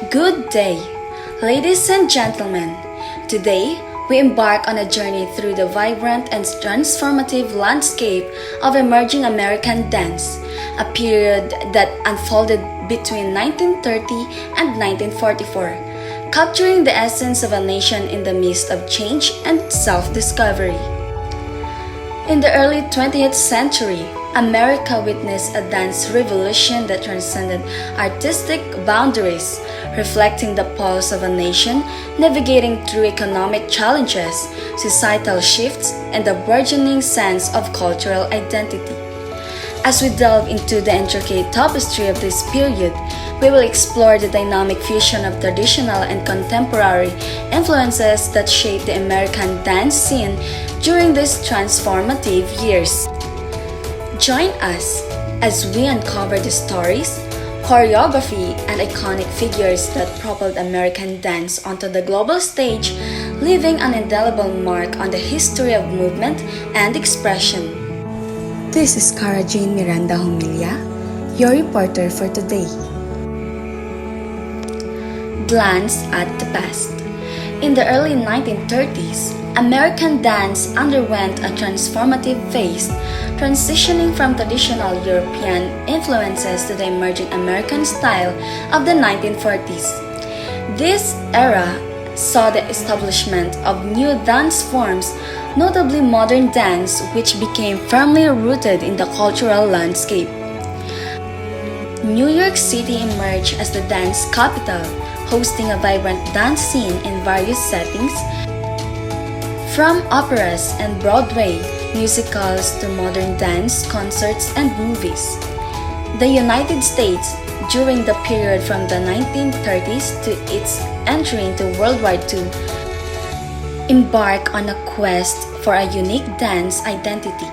Good day, ladies and gentlemen. Today, we embark on a journey through the vibrant and transformative landscape of emerging American dance, a period that unfolded between 1930 and 1944, capturing the essence of a nation in the midst of change and self-discovery. In the early 20th century, America witnessed a dance revolution that transcended artistic boundaries, reflecting the pulse of a nation navigating through economic challenges, societal shifts, and a burgeoning sense of cultural identity. As we delve into the intricate tapestry of this period, we will explore the dynamic fusion of traditional and contemporary influences that shaped the American dance scene during these transformative years. Join us as we uncover the stories, choreography, and iconic figures that propelled American dance onto the global stage, leaving an indelible mark on the history of movement and expression. This is Cara Jane Miranda Humilia, your reporter for today. Glance at the past. In the early 1930s, American dance underwent a transformative phase, transitioning from traditional European influences to the emerging American style of the 1940s. This era saw the establishment of new dance forms, notably modern dance, which became firmly rooted in the cultural landscape. New York City emerged as the dance capital, hosting a vibrant dance scene in various settings, from operas and Broadway musicals to modern dance concerts and movies. The United States, during the period from the 1930s to its entry into World War II, embarked on a quest for a unique dance identity.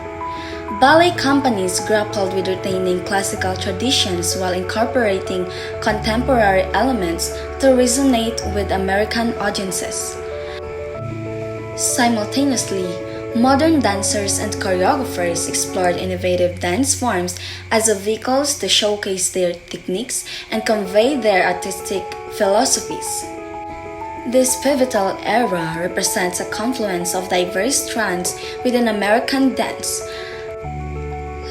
Ballet companies grappled with retaining classical traditions while incorporating contemporary elements to resonate with American audiences. Simultaneously, modern dancers and choreographers explored innovative dance forms as vehicles to showcase their techniques and convey their artistic philosophies. This pivotal era represents a confluence of diverse strands within American dance,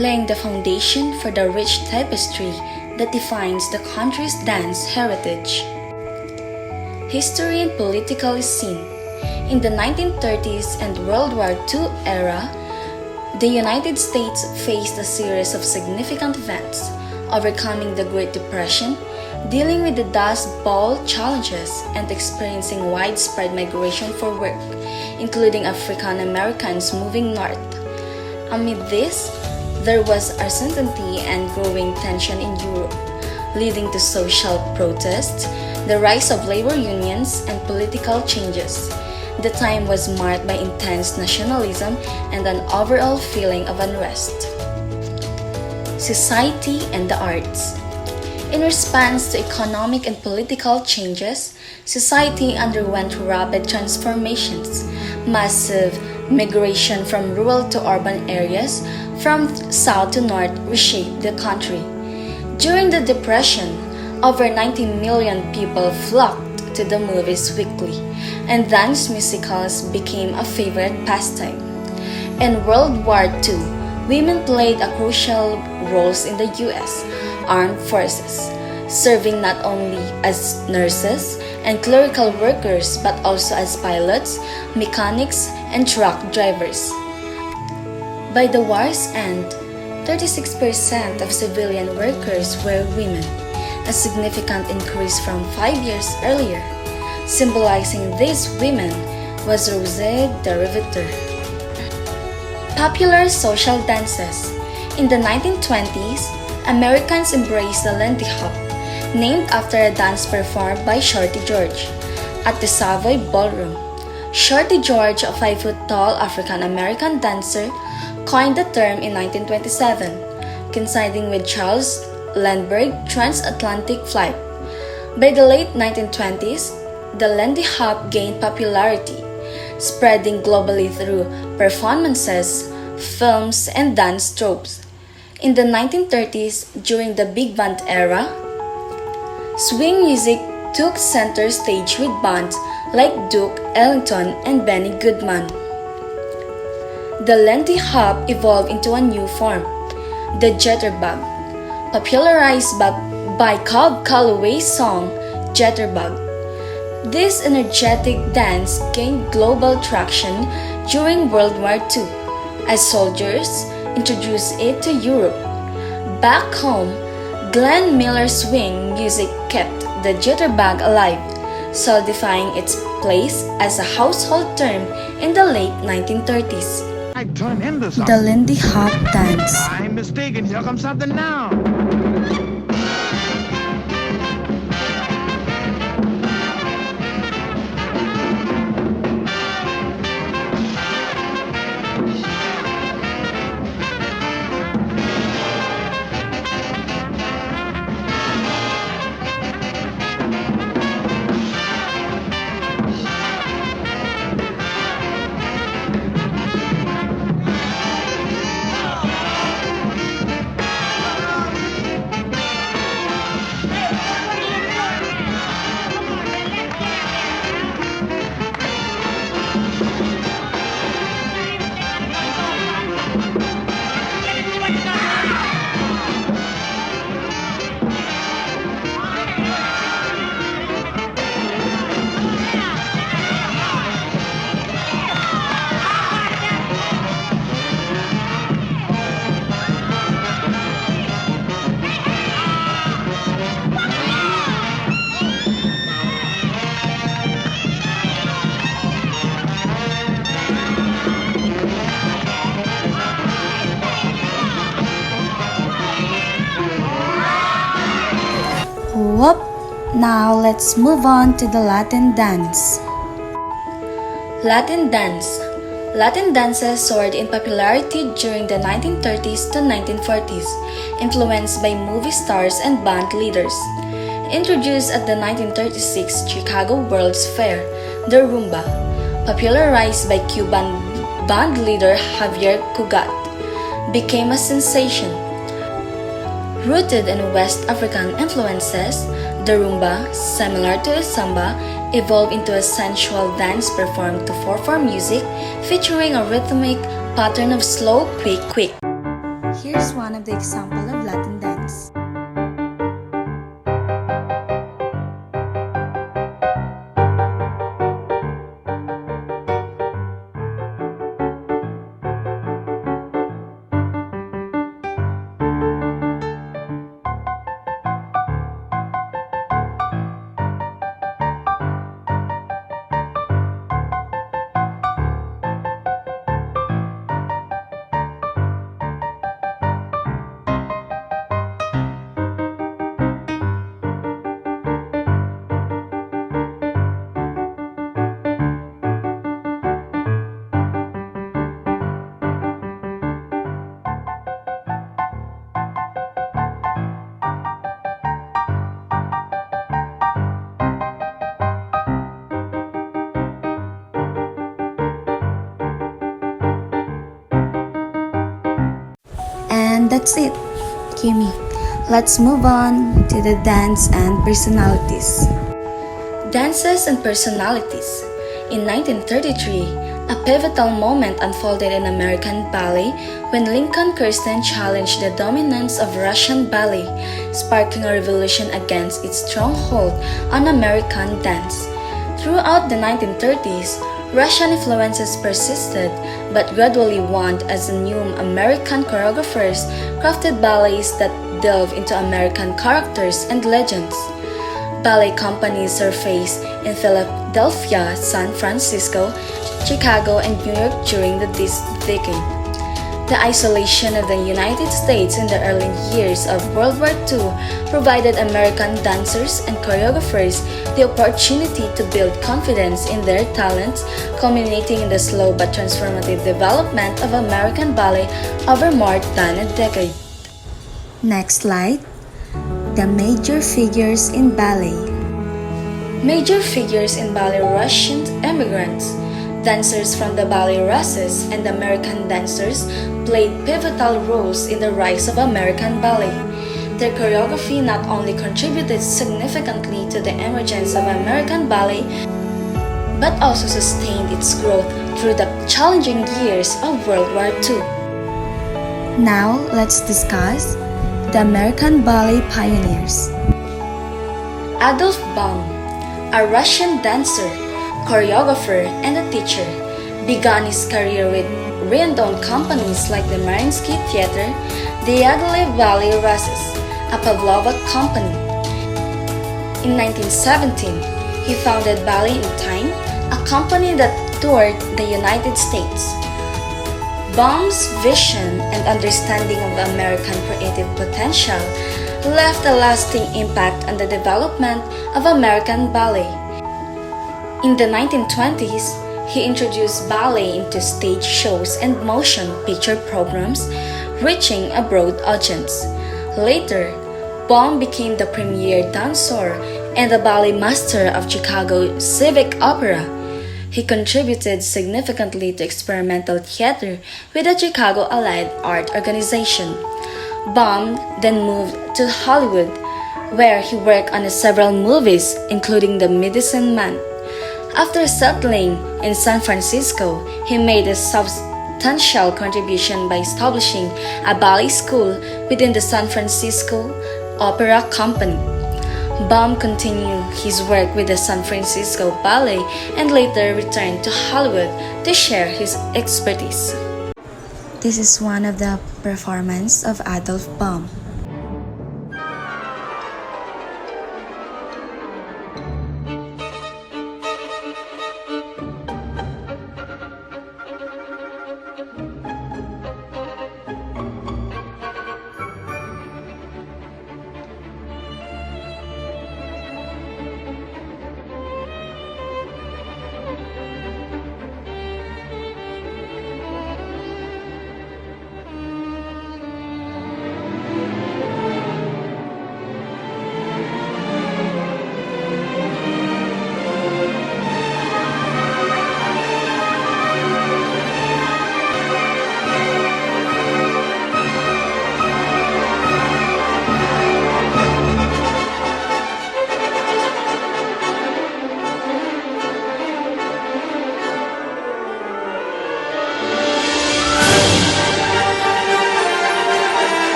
laying the foundation for the rich tapestry that defines the country's dance heritage. History and political scene. In the 1930s and World War II era, the United States faced a series of significant events, overcoming the Great Depression, dealing with the Dust Bowl challenges, and experiencing widespread migration for work, including African Americans moving north. Amid this, there was uncertainty and growing tension in Europe, leading to social protests, the rise of labor unions, and political changes. The time was marked by intense nationalism and an overall feeling of unrest. Society and the arts. In response to economic and political changes, society underwent rapid transformations. Massive migration from rural to urban areas, from south to north, reshaped the country. During the Depression, over 90 million people flocked to the movies weekly, and dance musicals became a favorite pastime. In World War II, women played a crucial roles in the U.S. Armed Forces, serving not only as nurses and clerical workers but also as pilots, mechanics, and truck drivers. By the war's end, 36% of civilian workers were women, a significant increase from 5 years earlier. Symbolizing these women was Rosée de Riveter. Popular social dances. In the 1920s, Americans embraced the Lindy Hop, named after a dance performed by Shorty George at the Savoy Ballroom. Shorty George, a 5-foot-tall African-American dancer, coined the term in 1927, coinciding with Charles Lindbergh's transatlantic flight. By the late 1920s, the Lindy Hop gained popularity, spreading globally through performances, films, and dance tropes. In the 1930s, during the big band era, swing music took center stage with bands like Duke Ellington and Benny Goodman. The Lindy Hop evolved into a new form, the jitterbug, popularized by Cab Calloway's song Jitterbug. This energetic dance gained global traction during World War II as soldiers introduced it to Europe. Back home, Glenn Miller's swing music kept the jitterbug alive, solidifying its place as a household term in the late 1930s. I turn into something. The Lindy Hop dance. I'm mistaken. Here comes something now. Whoop! Now let's move on to the Latin dance. Latin dance. Latin dances soared in popularity during the 1930s to 1940s, influenced by movie stars and band leaders. Introduced at the 1936 Chicago World's Fair, the rumba, popularized by Cuban band leader Javier Cugat, became a sensation. Rooted in West African influences, the rumba, similar to a samba, evolved into a sensual dance performed to 4/4 music featuring a rhythmic pattern of slow, quick, quick. Here's one of the examples of Latin dance. And that's it, Kimi. Let's move on to the dance and personalities. Dances and personalities. In 1933, a pivotal moment unfolded in American ballet when Lincoln Kirsten challenged the dominance of Russian ballet, sparking a revolution against its stronghold on American dance. Throughout the 1930s, Russian influences persisted but gradually waned as new American choreographers crafted ballets that delve into American characters and legends. Ballet companies surfaced in Philadelphia, San Francisco, Chicago, and New York during this decade. The isolation of the United States in the early years of World War II provided American dancers and choreographers the opportunity to build confidence in their talents, culminating in the slow but transformative development of American ballet over more than a decade. Next slide. The major figures in ballet. Major figures in ballet: Russian immigrants, dancers from the ballet races, and American dancers played pivotal roles in the rise of American ballet. Their choreography not only contributed significantly to the emergence of American ballet, but also sustained its growth through the challenging years of World War II. Now, let's discuss the American ballet pioneers. Adolf Baum, a Russian dancer, choreographer, and a teacher, began his career with renowned companies like the Mariinsky Theater, the Yakovlev Ballet Russes, a Pavlova company. In 1917, he founded Ballet in Time, a company that toured the United States. Baum's vision and understanding of the American creative potential left a lasting impact on the development of American ballet. In the 1920s, he introduced ballet into stage shows and motion picture programs, reaching a broad audience. Later, Baum became the premier dancer and the ballet master of Chicago Civic Opera. He contributed significantly to experimental theater with the Chicago Allied Art Organization. Baum then moved to Hollywood, where he worked on several movies, including The Medicine Man. After settling in San Francisco, he made a substantial contribution by establishing a ballet school within the San Francisco Opera Company. Baum continued his work with the San Francisco Ballet and later returned to Hollywood to share his expertise. This is one of the performances of Adolf Baum.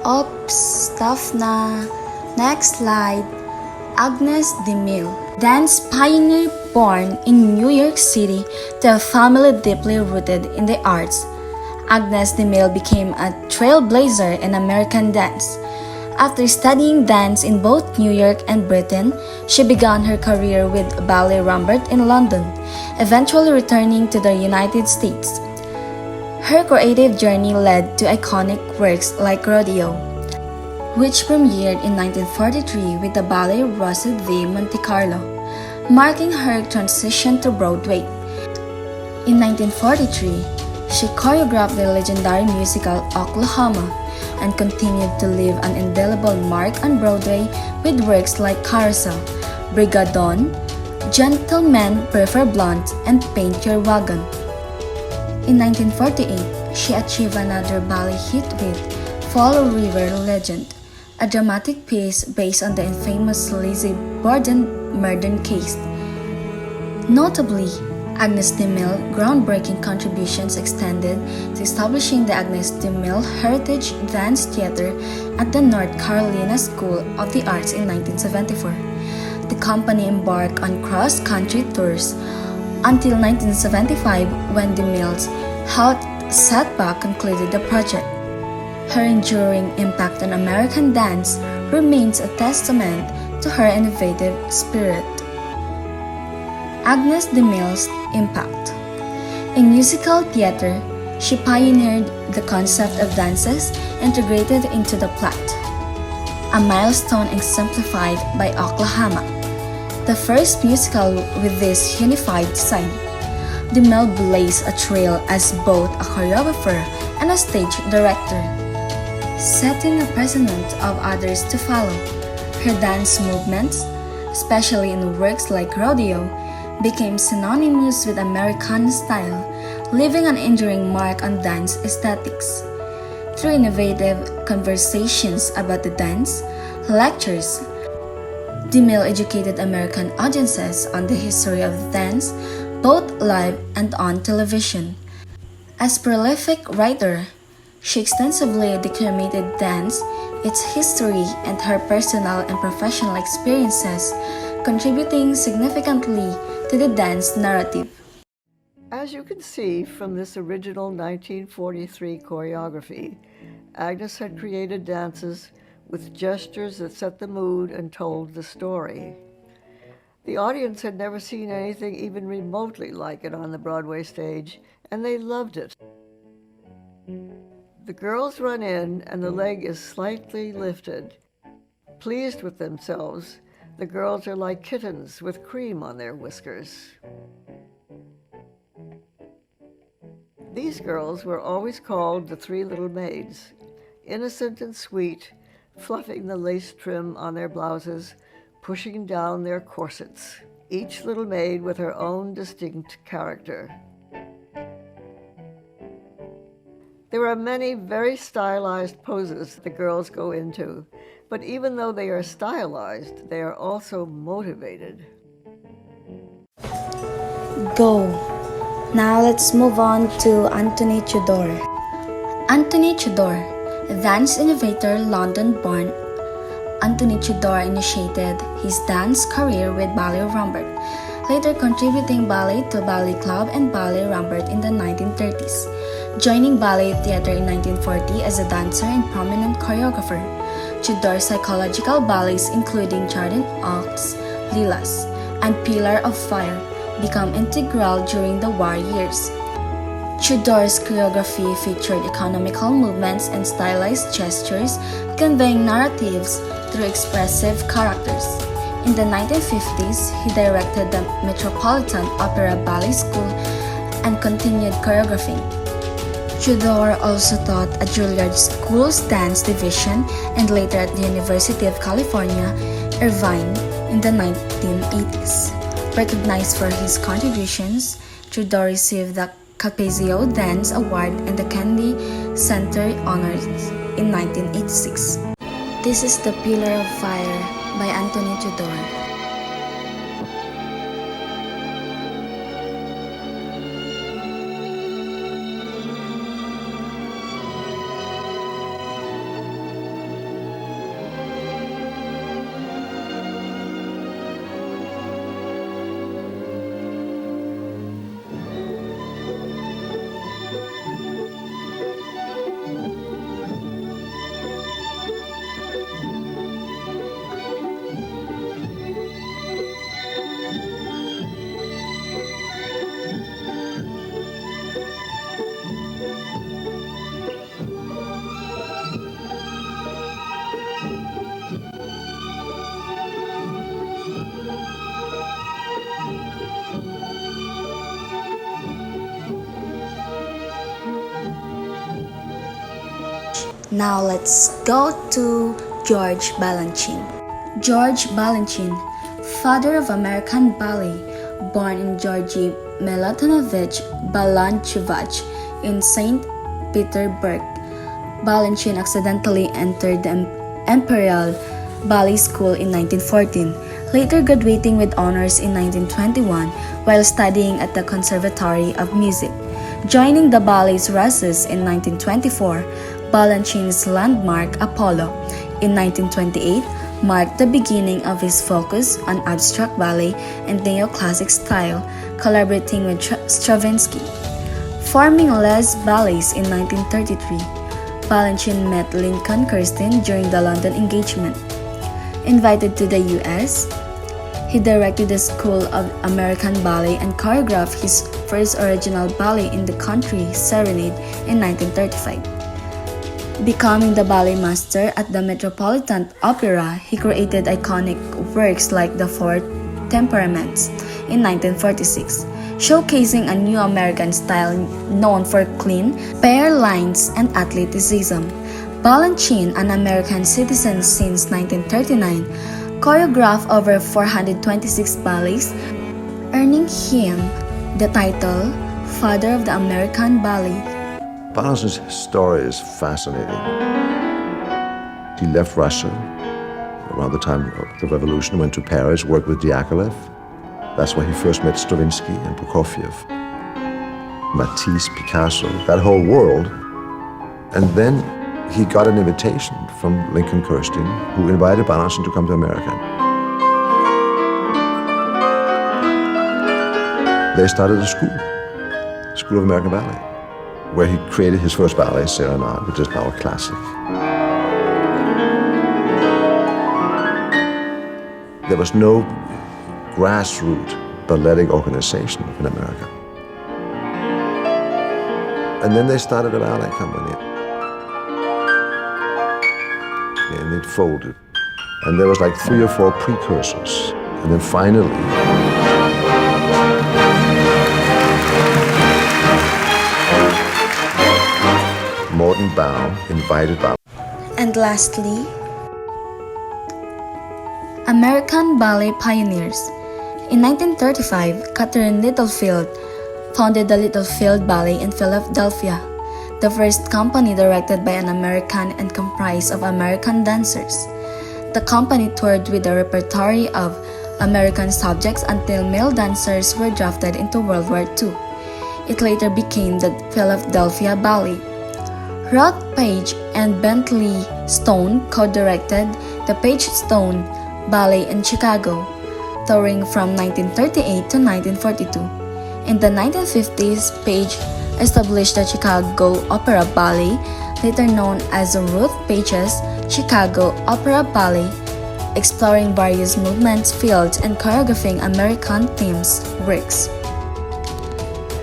Oops, tough na. Next slide. Agnes de Mille, dance pioneer born in New York City to a family deeply rooted in the arts. Agnes de Mille became a trailblazer in American dance. After studying dance in both New York and Britain, she began her career with Ballet Rambert in London, eventually returning to the United States. Her creative journey led to iconic works like Rodeo, which premiered in 1943 with the ballet Rosa de Monte Carlo, marking her transition to Broadway. In 1943, she choreographed the legendary musical Oklahoma and continued to leave an indelible mark on Broadway with works like Carousel, Brigadon, Gentlemen Prefer Blonde, and Paint Your Wagon. In 1948, she achieved another ballet hit with Fall River Legend, a dramatic piece based on the infamous Lizzie Borden murder case. Notably, Agnes de Mille groundbreaking contributions extended to establishing the Agnes de Mille Heritage Dance Theater at the North Carolina School of the Arts in 1974. The company embarked on cross-country tours until 1975 when de Mille's health setback concluded the project. Her enduring impact on American dance remains a testament to her innovative spirit. Agnes de Mille's impact. In musical theater, she pioneered the concept of dances integrated into the plot, a milestone exemplified by Oklahoma, the first musical with this unified design. De Mille blazed a trail as both a choreographer and a stage director, setting a precedent of others to follow. Her dance movements, especially in works like Rodeo, became synonymous with American style, leaving an enduring mark on dance aesthetics. Through innovative conversations about the dance, lectures, DeMille educated American audiences on the history of dance, both live and on television. As prolific writer, she extensively documented dance, its history, and her personal and professional experiences, contributing significantly to the dance narrative. As you can see from this original 1943 choreography, Agnes had created dances with gestures that set the mood and told the story. The audience had never seen anything even remotely like it on the Broadway stage, and they loved it. The girls run in and the leg is slightly lifted. Pleased with themselves, the girls are like kittens with cream on their whiskers. These girls were always called the Three Little Maids, innocent and sweet, fluffing the lace trim on their blouses, pushing down their corsets, each little maid with her own distinct character. There are many very stylized poses the girls go into, but even though they are stylized, they are also motivated. Go! Now let's move on to Anthony Tudor. Anthony Tudor, a dance innovator, London-born, Anthony Tudor initiated his dance career with Ballet Rambert, later contributing ballet to Ballet Club and Ballet Rambert in the 1930s, joining ballet theater in 1940 as a dancer and prominent choreographer. Tudor's psychological ballets, including Jordan Oaks, Lilas, and Pillar of Fire, become integral during the war years. Tudor's choreography featured economical movements and stylized gestures, conveying narratives through expressive characters. In the 1950s, he directed the Metropolitan Opera Ballet School and continued choreographing. Tudor also taught at Juilliard School's dance division and later at the University of California, Irvine in the 1980s. Recognized for his contributions, Tudor received the Capezio Dance Award and the Kennedy Center Honors in 1986. This is The Pillar of Fire by Anthony Tudor. Now let's go to George Balanchine. George Balanchine, father of American ballet, born in Georgy Milutinovich Balanchevich in St. Petersburg. Balanchine accidentally entered the Imperial Ballet School in 1914, later graduating with honors in 1921 while studying at the Conservatory of Music. Joining the Ballets Russes in 1924, Balanchine's landmark Apollo in 1928 marked the beginning of his focus on abstract ballet and neoclassic style, collaborating with Stravinsky. Forming Les Ballets in 1933, Balanchine met Lincoln Kirstein during the London engagement. Invited to the U.S., he directed the School of American Ballet and choreographed his first original ballet in the country, Serenade, in 1935. Becoming the ballet master at the Metropolitan Opera, he created iconic works like The Four Temperaments in 1946, showcasing a new American style known for clean, fair lines and athleticism. Balanchine, an American citizen since 1939, choreographed over 426 ballets, earning him the title Father of the American Ballet. Balançon's story is fascinating. He left Russia around the time of the revolution, went to Paris, worked with Diaghilev. That's where he first met Stravinsky and Prokofiev, Matisse, Picasso, that whole world. And then he got an invitation from Lincoln Kirstein, who invited Balançon to come to America. They started a School of American Ballet, where he created his first ballet, Serenade, which is now a classic. There was no grassroots balletic organization in America. And then they started a ballet company. And it folded. And there was like 3 or 4 precursors. And then finally, Morton Baum invited Balançon. And lastly, American ballet pioneers. In 1935, Catherine Littlefield founded the Littlefield Ballet in Philadelphia, the first company directed by an American and comprised of American dancers. The company toured with a repertory of American subjects until male dancers were drafted into World War II. It later became the Philadelphia Ballet. Ralph Page and Bentley Stone co-directed the Page Stone Ballet in Chicago, touring from 1938 to 1942. In the 1950s, Page established the Chicago Opera Ballet, later known as Ruth Page's Chicago Opera Ballet, exploring various movements, fields, and choreographing American themes works.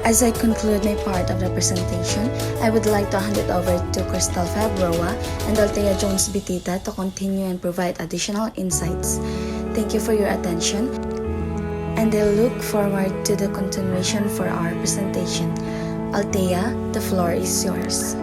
As I conclude my part of the presentation, I would like to hand it over to Crystal Fabroa and Althea Jones Bitita to continue and provide additional insights. Thank you for your attention, and I look forward to the continuation for our presentation. Althea, the floor is yours.